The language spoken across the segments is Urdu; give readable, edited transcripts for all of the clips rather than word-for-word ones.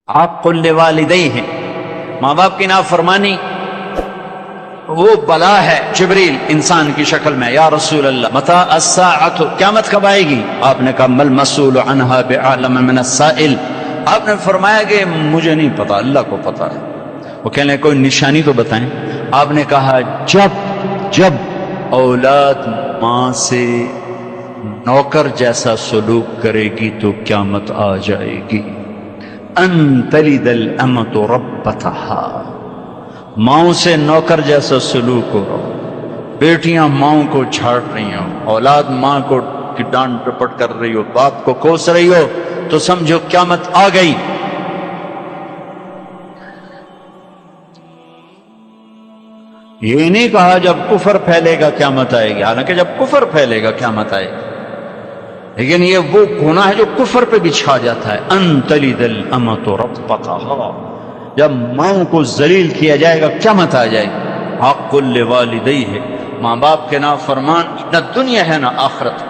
آپ قل والدیہ ہیں، ماں باپ کی نافرمانی وہ بلا ہے۔ جبریل انسان کی شکل میں، یا رسول اللہ متی الساعۃ، قیامت کب آئے گی؟ آپ نے کہا مل مسئول عنہا بعلم من السائل، آپ نے فرمایا کہ مجھے نہیں پتا، اللہ کو پتا ہے۔ وہ کہنے لگے کوئی نشانی تو بتائیں۔ آپ نے کہا جب اولاد ماں سے نوکر جیسا سلوک کرے گی تو قیامت آ جائے گی۔ ان تلد الامۃ ربتہا، ماؤں سے نوکر جیسا سلوک ہو رہا ہو، بیٹیاں ماؤں کو جھاڑ رہی ہوں، اولاد ماں کو کی ڈانٹ ڈپٹ کر رہی ہو، باپ کو کوس رہی ہو، تو سمجھو قیامت آ گئی۔ یہ نہیں کہا جب کفر پھیلے گا قیامت آئے گی، حالانکہ جب کفر پھیلے گا قیامت آئے گی، لیکن یہ وہ گناہ ہے جو کفر پہ بھی چھا جاتا ہے۔ ان تلد الامۃ ربتہا، جب ماؤں کو ذلیل کیا جائے گا قیامت آ جائے گی۔ حق لوالدیہ، ماں باپ کے نافرمان نہ دنیا ہے نہ آخرت۔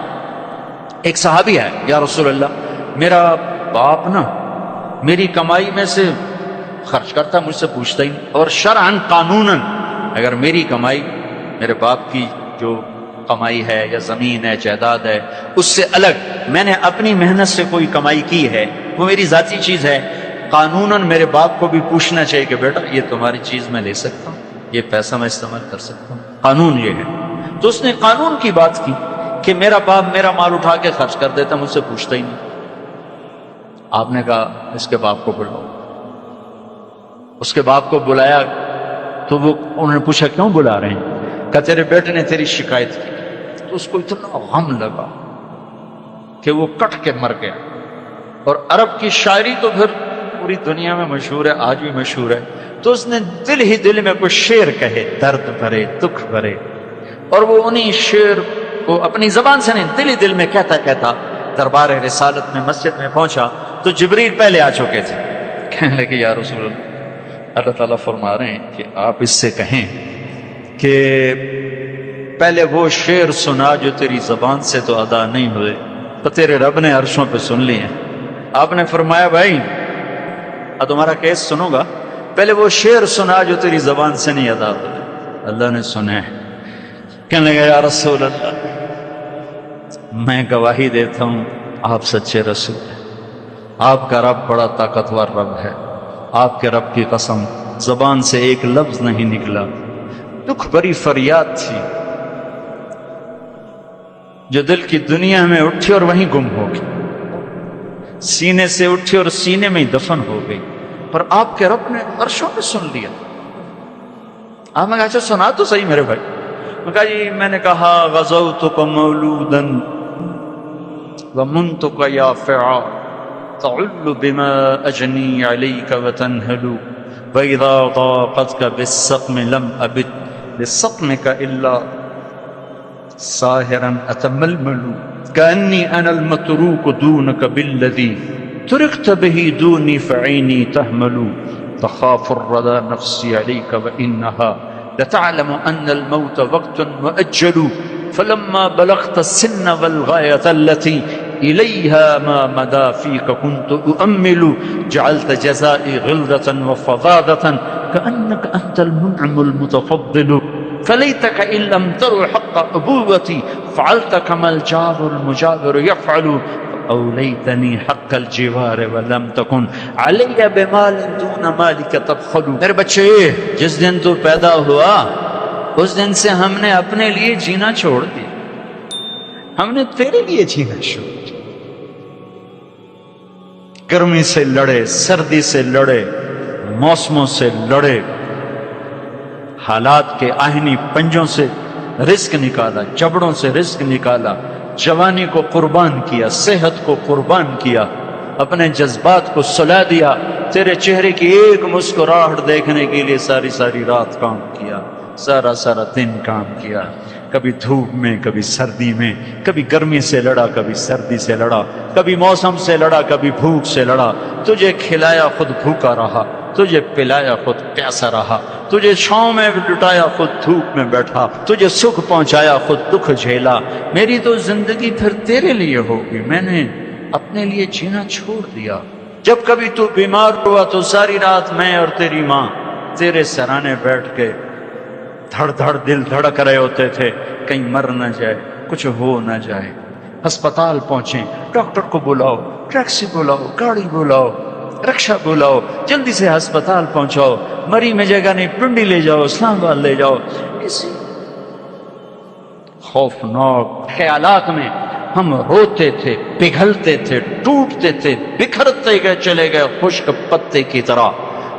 ایک صحابی ہے، یا رسول اللہ میرا باپ نا میری کمائی میں سے خرچ کرتا، مجھ سے پوچھتا ہی نہیں، اور شرعاً قانوناً اگر میری کمائی میرے باپ کی جو کمائی ہے یا زمین ہے جائیداد ہے اس سے الگ میں نے اپنی محنت سے کوئی کمائی کی ہے، وہ میری ذاتی چیز ہے، قانوناً میرے باپ کو بھی پوچھنا چاہیے کہ بیٹا یہ تمہاری چیز میں لے سکتا ہوں، یہ پیسہ میں استعمال کر سکتا ہوں، قانون یہ ہے۔ تو اس نے قانون کی بات کی کہ میرا باپ میرا مال اٹھا کے خرچ کر دیتا، مجھ سے پوچھتا ہی نہیں۔ آپ نے کہا اس کے باپ کو بلاؤ۔ اس کے باپ کو بلایا تو وہ انہوں نے پوچھا کیوں بلا رہے ہیں؟ کہا تیرے بیٹے نے تیری شکایت کی۔ تو اس کو اتنا غم لگا کہ وہ کٹ کے مر گیا۔ اور عرب کی شاعری تو پھر پوری دنیا میں مشہور ہے، آج بھی مشہور ہے، تو اس نے دل ہی دل میں کوئی شعر کہے، درد بھرے دکھ بھرے، اور وہ انہی شعر کو اپنی زبان سے نہیں دل ہی دل میں کہتا کہتا دربار رسالت میں مسجد میں پہنچا تو جبریل پہلے آ چکے تھے۔ کہنے لگے یا رسول اللہ، اللہ تعالیٰ فرما رہے ہیں کہ آپ اس سے کہیں کہ پہلے وہ شعر سنا جو تیری زبان سے تو ادا نہیں ہوئے، تو تیرے رب نے عرشوں پہ سن لی ہیں۔ آپ نے فرمایا بھائی تمہارا کیس سنوں گا، پہلے وہ شعر سنا جو تیری زبان سے نہیں ادا ہوئے۔ اللہ نے سنے۔ کہنے لگا یا رسول اللہ میں گواہی دیتا ہوں آپ سچے رسول ہیں، آپ کا رب بڑا طاقتور رب ہے، آپ کے رب کی قسم زبان سے ایک لفظ نہیں نکلا، دکھ بھری فریاد تھی جو دل کی دنیا میں اٹھی اور وہیں گم ہو گئی، سینے سے اٹھی اور سینے میں ہی دفن ہو گئی، پر آپ کے رب نے عرشوں میں سن لیا۔ آپ نے کہا اچھا سنا تو صحیح میرے بھائی۔ میں کہا جی میں نے کہا غزوتک مولودا ومنتک یافعا تعل بما اجنی علیک وتنہل واذا ضاقتک بالسقم لم ابت لسقمک الا ساہرا اتململ کانی انا المتروک دونک بالذی ترکت به دونی فعینی تحمل تخاف الردى نفسی علیک وانہا لتعلم ان الموت وقت مؤجل فلما بلغت السن والغاية التي إليها ما مدى فيك كنت أؤمل جعلت جزائي غلظة وفظاظة كأنك أنت المنعم المتفضل فليتك إن لم تر حق أبوتي فعلت كما الجار المجاور يفعل أوليتني حق الجوار ولم تكن علي بمال دون مالك تبخل۔ میرے بچے جس دن تو پیدا ہوا اس دن سے ہم نے اپنے لیے جینا چھوڑ دیا، ہم نے تیرے لیے جینا چھوڑ دیا۔ گرمی سے لڑے، سردی سے لڑے، موسموں سے لڑے، حالات کے آہنی پنجوں سے رزق نکالا، جبڑوں سے رزق نکالا، جوانی کو قربان کیا، صحت کو قربان کیا، اپنے جذبات کو سلا دیا، تیرے چہرے کی ایک مسکراہٹ دیکھنے کے لیے ساری ساری رات کام کیا، سارا سارا دن کام کیا، کبھی دھوپ میں کبھی سردی میں، کبھی گرمی سے لڑا کبھی سردی سے لڑا، کبھی موسم سے لڑا کبھی بھوک سے لڑا، تجھے کھلایا خود بھوکا رہا، تجھے پلایا خود پیاسا رہا، تجھے چھاؤں میں لٹایا خود دھوپ میں بیٹھا، تجھے سکھ پہنچایا خود دکھ جھیلا۔ میری تو زندگی پھر تیرے لیے ہوگی، میں نے اپنے لیے جینا چھوڑ دیا۔ جب کبھی تو بیمار ہوا تو ساری رات میں اور تیری ماں تیرے سرانے بیٹھ کے دھڑ دھڑ دل دھڑک رہے ہوتے تھے، کہیں مر نہ جائے، کچھ ہو نہ جائے۔ ہسپتال پہنچیں، ڈاکٹر کو بلاؤ، ٹیکسی بلاؤ، گاڑی بلاؤ، رکشا بلاؤ، جلدی سے ہسپتال پہنچاؤ، مری میں جگہ نہیں، پنڈی لے جاؤ، اسلام آباد لے جاؤ۔ اسی خوفناک خیالات میں ہم روتے تھے، پگھلتے تھے، ٹوٹتے تھے، بکھرتے گئے، چلے گئے خشک پتے کی طرح،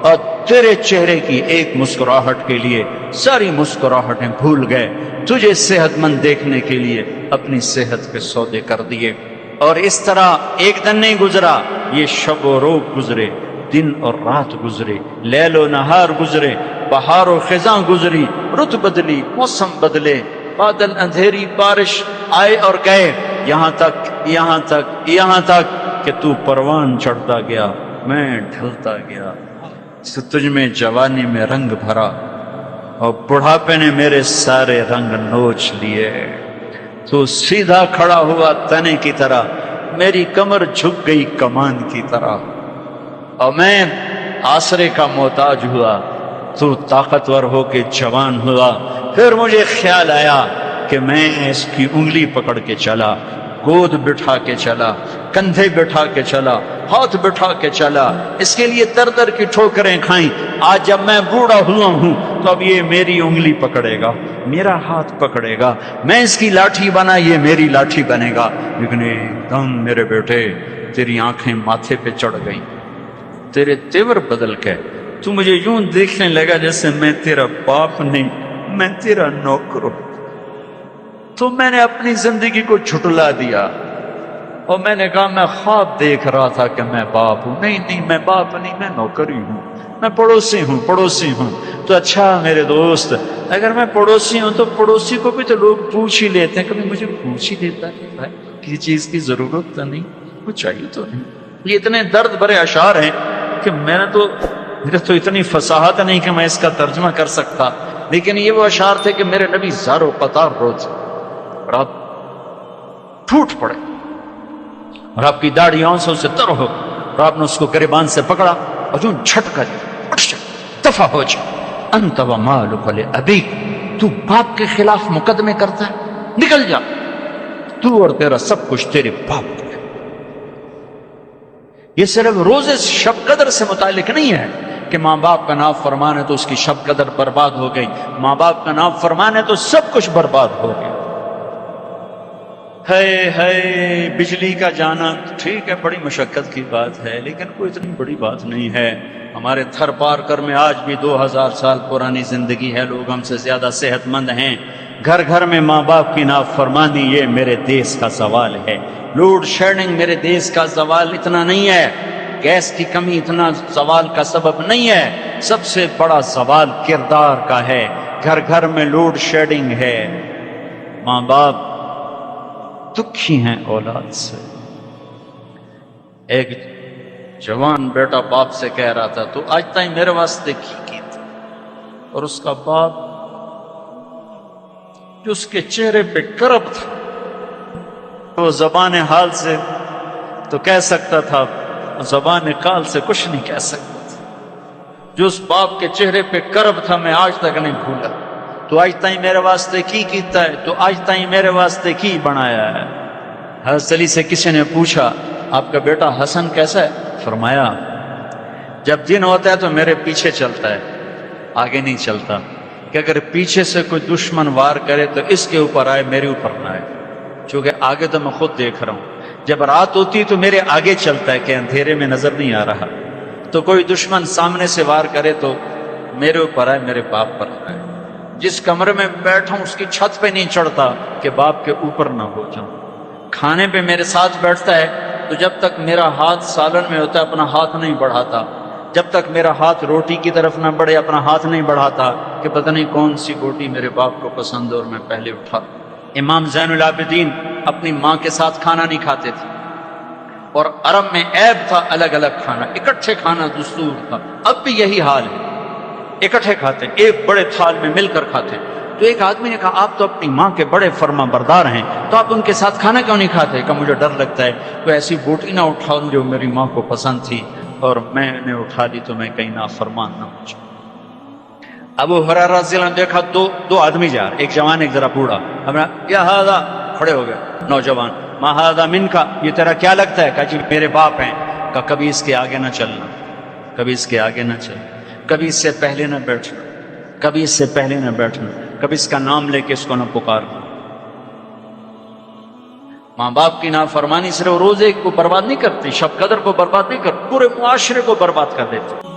اور تیرے چہرے کی ایک مسکراہٹ کے لیے ساری مسکراہٹیں بھول گئے، تجھے صحت مند دیکھنے کے لیے اپنی صحت کے سودے کر دیے۔ اور اس طرح ایک دن نہیں گزرا، یہ شب و روز گزرے، دن اور رات گزرے، لیل و نہار گزرے، بہار و خزاں گزری، رت بدلی، موسم بدلے، بادل اندھیری، بارش آئے اور گئے، یہاں تک کہ تو پروان چڑھتا گیا، میں ڈھلتا گیا، تجھ میں جوانی میں رنگ بھرا اور بڑھاپے نے میرے سارے رنگ نوچ لیے۔ تو سیدھا کھڑا ہوا تنے کی طرح، میری کمر جھک گئی کمان کی طرح، اور میں آسرے کا محتاج ہوا، تو طاقتور ہو کے جوان ہوا۔ پھر مجھے خیال آیا کہ میں اس کی انگلی پکڑ کے چلا، گود بٹھا کے چلا، کندھے بٹھا کے چلا، ہاتھ بٹھا کے چلا، اس کے لیے در در کی ٹھوکریں کھائیں۔ آج جب میں بوڑھا ہوا ہوں تو اب یہ میری انگلی پکڑے گا، میرا ہاتھ پکڑے گا، میں اس کی لاٹھی بنا، یہ میری لاٹھی بنے گا۔ لیکن ایک دم میرے بیٹے تیری آنکھیں ماتھے پہ چڑھ گئیں، تیرے تیور بدل گئے، تو مجھے یوں دیکھنے لگا جیسے میں تیرا باپ نہیں، میں تیرا نوکر ہوں۔ تو میں نے اپنی زندگی کو جھٹلا دیا اور میں نے کہا میں خواب دیکھ رہا تھا کہ میں باپ ہوں۔ نہیں، میں باپ نہیں، میں نوکر ہی ہوں، میں پڑوسی ہوں۔ تو اچھا میرے دوست، اگر میں پڑوسی ہوں تو پڑوسی کو بھی تو لوگ پوچھ ہی لیتے ہیں، کبھی مجھے پوچھ ہی لیتا ہے بھائی کسی چیز کی ضرورت تو نہیں، کچھ چاہیے تو نہیں۔ یہ اتنے درد بھرے اشعار ہیں کہ میرے تو اتنی فصاحت نہیں کہ میں اس کا ترجمہ کر سکتا، لیکن یہ وہ اشعار تھے کہ میرے نبی زارو قطار روز اور آپ ٹوٹ پڑے اور آپ کی داڑھی آنسوں سے تر ہو، اور آپ نے اس کو گریبان سے پکڑا اور جو جھٹکا دیا، دفع ہو جا، انت و مالک لابیک، تو باپ کے خلاف مقدمے کرتا ہے، نکل جا، تو اور تیرا سب کچھ تیرے باپ کو ہے۔ یہ صرف روزے شب قدر سے متعلق نہیں ہے کہ ماں باپ کا نام فرمان ہے تو اس کی شب قدر برباد ہو گئی، ماں باپ کا نام فرمان ہے تو سب کچھ برباد ہو گیا۔ ہے بجلی کا جانا ٹھیک ہے، بڑی مشقت کی بات ہے، لیکن کوئی اتنی بڑی بات نہیں ہے۔ ہمارے تھر پار کر میں آج بھی 2000 سال پرانی زندگی ہے، لوگ ہم سے زیادہ صحت مند ہیں۔ گھر گھر میں ماں باپ کی نافرمانی یہ میرے دیس کا زوال ہے۔ لوڈ شیڈنگ میرے دیس کا زوال اتنا نہیں ہے، گیس کی کمی اتنا زوال کا سبب نہیں ہے، سب سے بڑا زوال کردار کا ہے۔ گھر گھر میں لوڈ شیڈنگ ہے، ماں باپ دکھی ہیں اولاد سے۔ ایک جوان بیٹا باپ سے کہہ رہا تھا تو آج تائیں میرے واسطے کی تھی، اور اس کا باپ جو اس کے چہرے پہ کرب تھا وہ زبان حال سے تو کہہ سکتا تھا، زبان قال سے کچھ نہیں کہہ سکتا تھا۔ جو اس باپ کے چہرے پہ کرب تھا میں آج تک نہیں بھولا۔ تو آج تائیں میرے واسطے کی کیتا ہے، تو آج تائیں میرے واسطے کی بنایا ہے۔ حضرت علی سے کسی نے پوچھا آپ کا بیٹا حسن کیسا ہے؟ فرمایا جب دن ہوتا ہے تو میرے پیچھے چلتا ہے، آگے نہیں چلتا، کہ اگر پیچھے سے کوئی دشمن وار کرے تو اس کے اوپر آئے، میرے اوپر نہ آئے، چونکہ آگے تو میں خود دیکھ رہا ہوں۔ جب رات ہوتی تو میرے آگے چلتا ہے کہ اندھیرے میں نظر نہیں آ رہا، تو کوئی دشمن سامنے سے وار کرے تو میرے اوپر آئے، میرے باپ پر آئے۔ جس کمرے میں بیٹھا ہوں اس کی چھت پہ نہیں چڑھتا کہ باپ کے اوپر نہ ہو جاؤں۔ کھانے پہ میرے ساتھ بیٹھتا ہے تو جب تک میرا ہاتھ سالن میں ہوتا ہے اپنا ہاتھ نہیں بڑھاتا، جب تک میرا ہاتھ روٹی کی طرف نہ بڑھے اپنا ہاتھ نہیں بڑھاتا کہ پتہ نہیں کون سی بوٹی میرے باپ کو پسند ہے اور میں پہلے اٹھا۔ امام زین العابدین اپنی ماں کے ساتھ کھانا نہیں کھاتے تھے، اور عرب میں عیب تھا الگ الگ کھانا، اکٹھے کھانا دستور تھا۔ اب بھی یہی حال ہے، اکٹھے کھاتے ہیں، ایک بڑے تھال میں مل کر کھاتے ہیں۔ تو ایک آدمی نے کہا آپ تو اپنی ماں کے بڑے فرما بردار ہیں، تو آپ ان کے ساتھ کھانا کیوں نہیں کھاتے؟ کہ مجھے ڈر لگتا ہے کوئی ایسی بوٹی نہ اٹھاؤں جو میری ماں کو پسند تھی اور میں نے اٹھا لی تو میں کہیں نافرمان نہ ہو جاؤں۔ ابو ہریرہ رضی اللہ عنہ دیکھا دو آدمی جا رہے، ایک جوان ایک ذرا بوڑھا، یا ہذا، کھڑے ہو گئے نوجوان، ما ہذا منکا، یہ تیرا کیا لگتا ہے؟ کہا جی میرے باپ ہیں۔ کہا کبھی اس کے آگے نہ چلنا، کبھی اس کے آگے نہ چلنا، کبھی اس سے پہلے نہ بیٹھنا، کبھی اس سے پہلے نہ بیٹھنا، کبھی اس کا نام لے کے اس کو نہ پکارنا۔ ماں باپ کی نافرمانی صرف روزے کو برباد نہیں کرتی، شب قدر کو برباد نہیں کرتی، پورے معاشرے کو برباد کر دیتی۔